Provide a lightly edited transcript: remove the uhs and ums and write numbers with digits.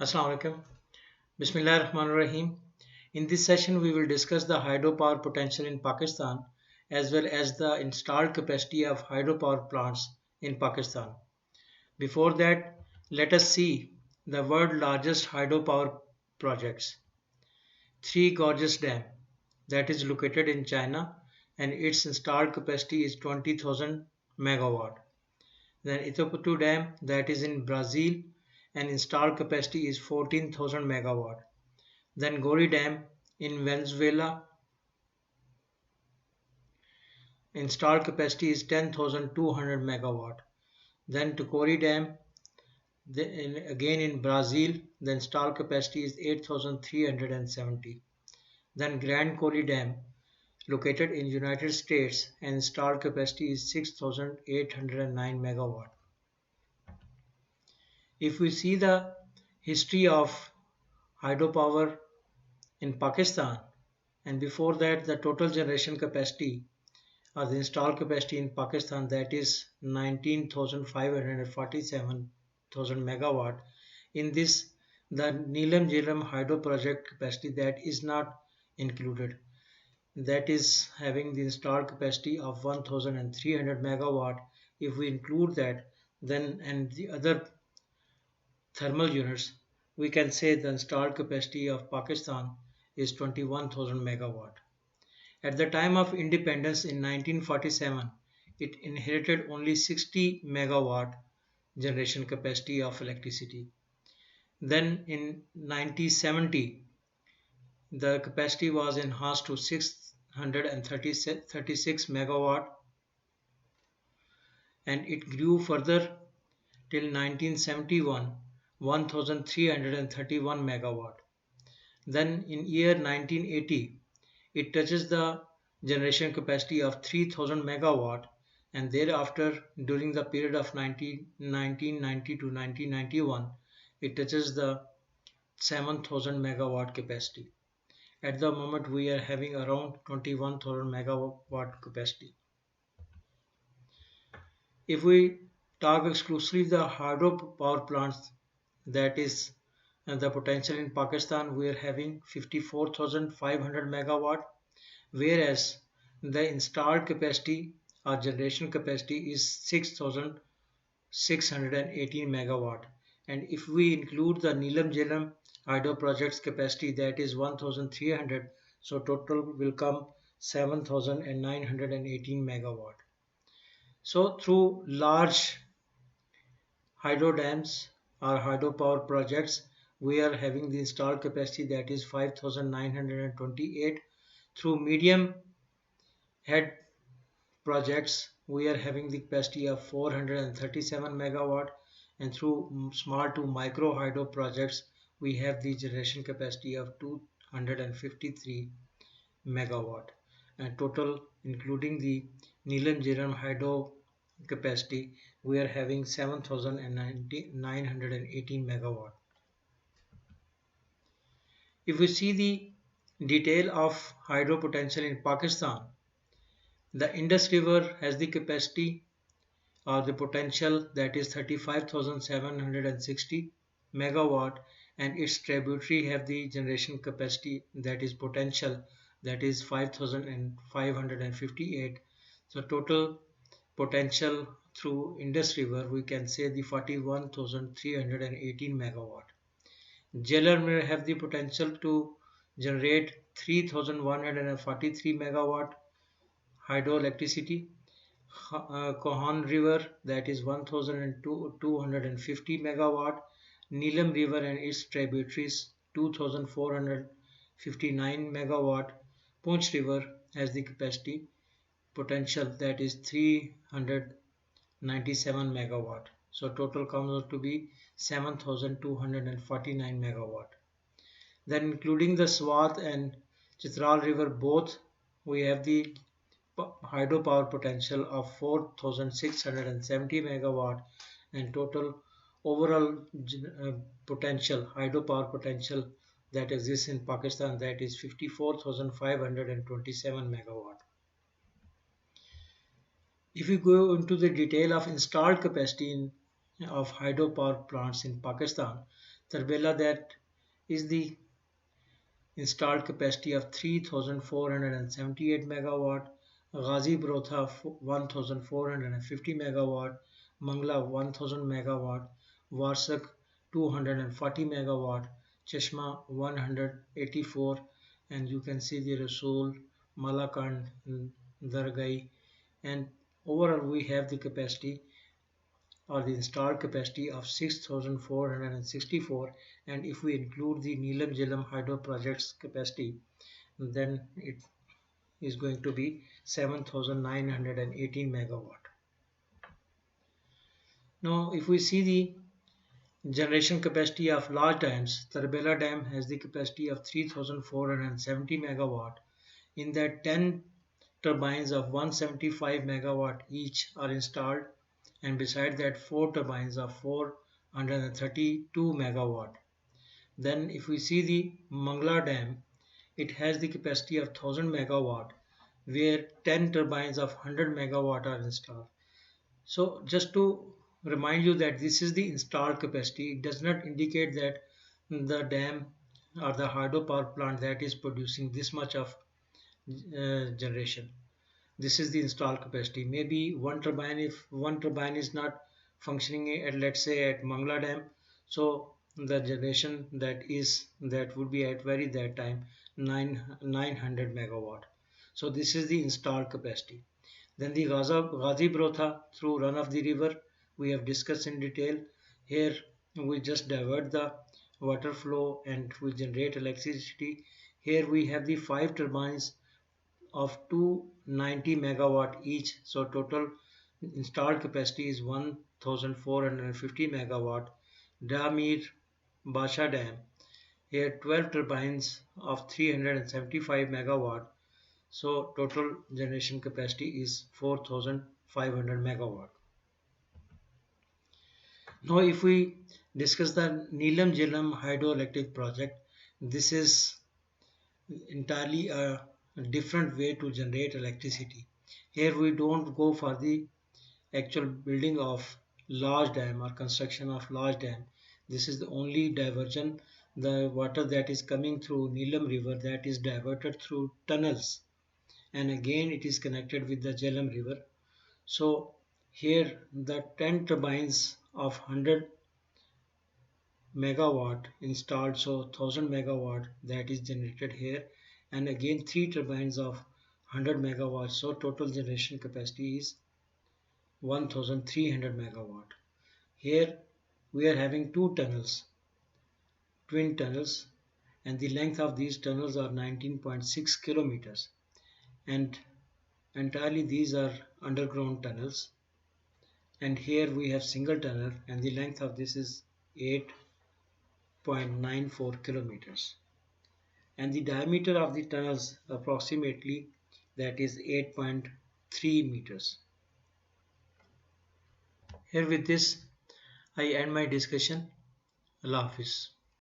Assalamu alaikum. Bismillah ar-Rahman ar-Rahim. In this session, we will discuss the hydropower potential in Pakistan as well as the installed capacity of hydropower plants in Pakistan. Before that, let us see the world's largest hydropower projects. Three Gorges Dam that is located in China and its installed capacity is 20,000 megawatt. Then Itaputu Dam that is in Brazil and installed capacity is 14,000 megawatt. Then Gori Dam in Venezuela, installed capacity is 10,200 megawatt. Then Tucori Dam, again in Brazil, the installed capacity is 8,370. Then Grand Coulee Dam, located in United States, and installed capacity is 6,809 megawatt. If we see the history of hydropower in Pakistan, and before that the total generation capacity or the installed capacity in Pakistan, that is 19,547,000 megawatt. In this, the Neelam Jhelum hydro project capacity that is not included. That is having the installed capacity of 1,300 megawatt. If we include that, then and the other thermal units, we can say the installed capacity of Pakistan is 21,000 megawatt. At the time of independence in 1947, it inherited only 60 megawatt generation capacity of electricity. Then in 1970, the capacity was enhanced to 636 megawatt and it grew further till 1971, 1331 megawatt. Then in year 1980, it touches the generation capacity of 3000 megawatt and thereafter during the period of 1990 to 1991 it touches the 7000 megawatt capacity. At the moment we are having around 21,000 megawatt capacity. If we talk exclusively the hydro power plants, that is the potential in Pakistan, we are having 54,500 megawatt, whereas the installed capacity or generation capacity is 6,618 megawatt. And if we include the Neelam Jhelum hydro project's capacity, that is 1,300, so total will come 7,918 megawatt. So through large hydro dams or hydropower projects, we are having the installed capacity that is 5,928. Through medium head projects, we are having the capacity of 437 megawatt, and through small to micro hydro projects, we have the generation capacity of 253 megawatt. And total, including the Neelam Jhelum hydro capacity, we are having 7,918 megawatt. If we see the detail of hydro potential in Pakistan, the Indus River has the capacity or the potential that is 35,760 megawatt, and its tributary have the generation capacity that is potential that is 5,558. So total potential through Indus River we can say the 41,318 megawatt. Jhelum may have the potential to generate 3,143 megawatt hydroelectricity. Kohan River that is 1,250 megawatt. Neelam River and its tributaries 2,459 megawatt. Poonch River has the capacity potential that is 397 megawatt. So total comes out to be 7,249 megawatt. Then including the Swat and Chitral River both, we have the hydropower potential of 4,670 megawatt, and total overall potential hydropower potential that exists in Pakistan, that is 54,527 megawatt. If we go into the detail of installed capacity of hydropower plants in Pakistan, Tarbela, that is the installed capacity of 3478 megawatt, Ghazi Brotha 1450 megawatt, Mangla 1000 megawatt, Varsak 240 megawatt, Chashma 184, and you can see the Rasool, Malakand, Dargai, and overall we have the capacity or the installed capacity of 6464, and if we include the Neelam Jhelum hydro project's capacity, then it is going to be 7918 megawatt. Now if we see the generation capacity of large dams, Tarbela Dam has the capacity of 3470 megawatt. In that 10 turbines of 175 megawatt each are installed, and beside that 4 turbines of 432 megawatt. Then if we see the Mangla Dam, it has the capacity of 1000 megawatt, where 10 turbines of 100 megawatt are installed. So just to remind you that this is the installed capacity, it does not indicate that the dam or the hydropower plant that is producing this much of generation. This is the installed capacity. Maybe one turbine, if one turbine is not functioning at, let's say, at Mangla Dam, so the generation that would be at very that time 900 megawatt. So this is the installed capacity. Then the Ghazi Brotha through run of the river we have discussed in detail. Here we just divert the water flow and we generate electricity. Here we have the 5 turbines of 290 megawatt each. So total installed capacity is 1450 megawatt. Damir Basha Dam. Here 12 turbines of 375 megawatt. So total generation capacity is 4500 megawatt. Now if we discuss the Neelam Jhelum hydroelectric project, this is entirely a different way to generate electricity. Here we don't go for the actual building of large dam or construction of large dam. This is the only diversion. The water that is coming through Neelam river, that is diverted through tunnels, and again it is connected with the Jhelum river. So here the 10 turbines of 100 megawatt installed, so 1000 megawatt that is generated here, and again 3 turbines of 100 megawatt, so total generation capacity is 1300 megawatt. Here we are having two tunnels, twin tunnels, and the length of these tunnels are 19.6 kilometers, and entirely these are underground tunnels. And here we have single tunnel, and the length of this is 8.94 kilometers, and the diameter of the tunnels approximately that is 8.3 meters. Here with this I end my discussion. Allah Hafiz.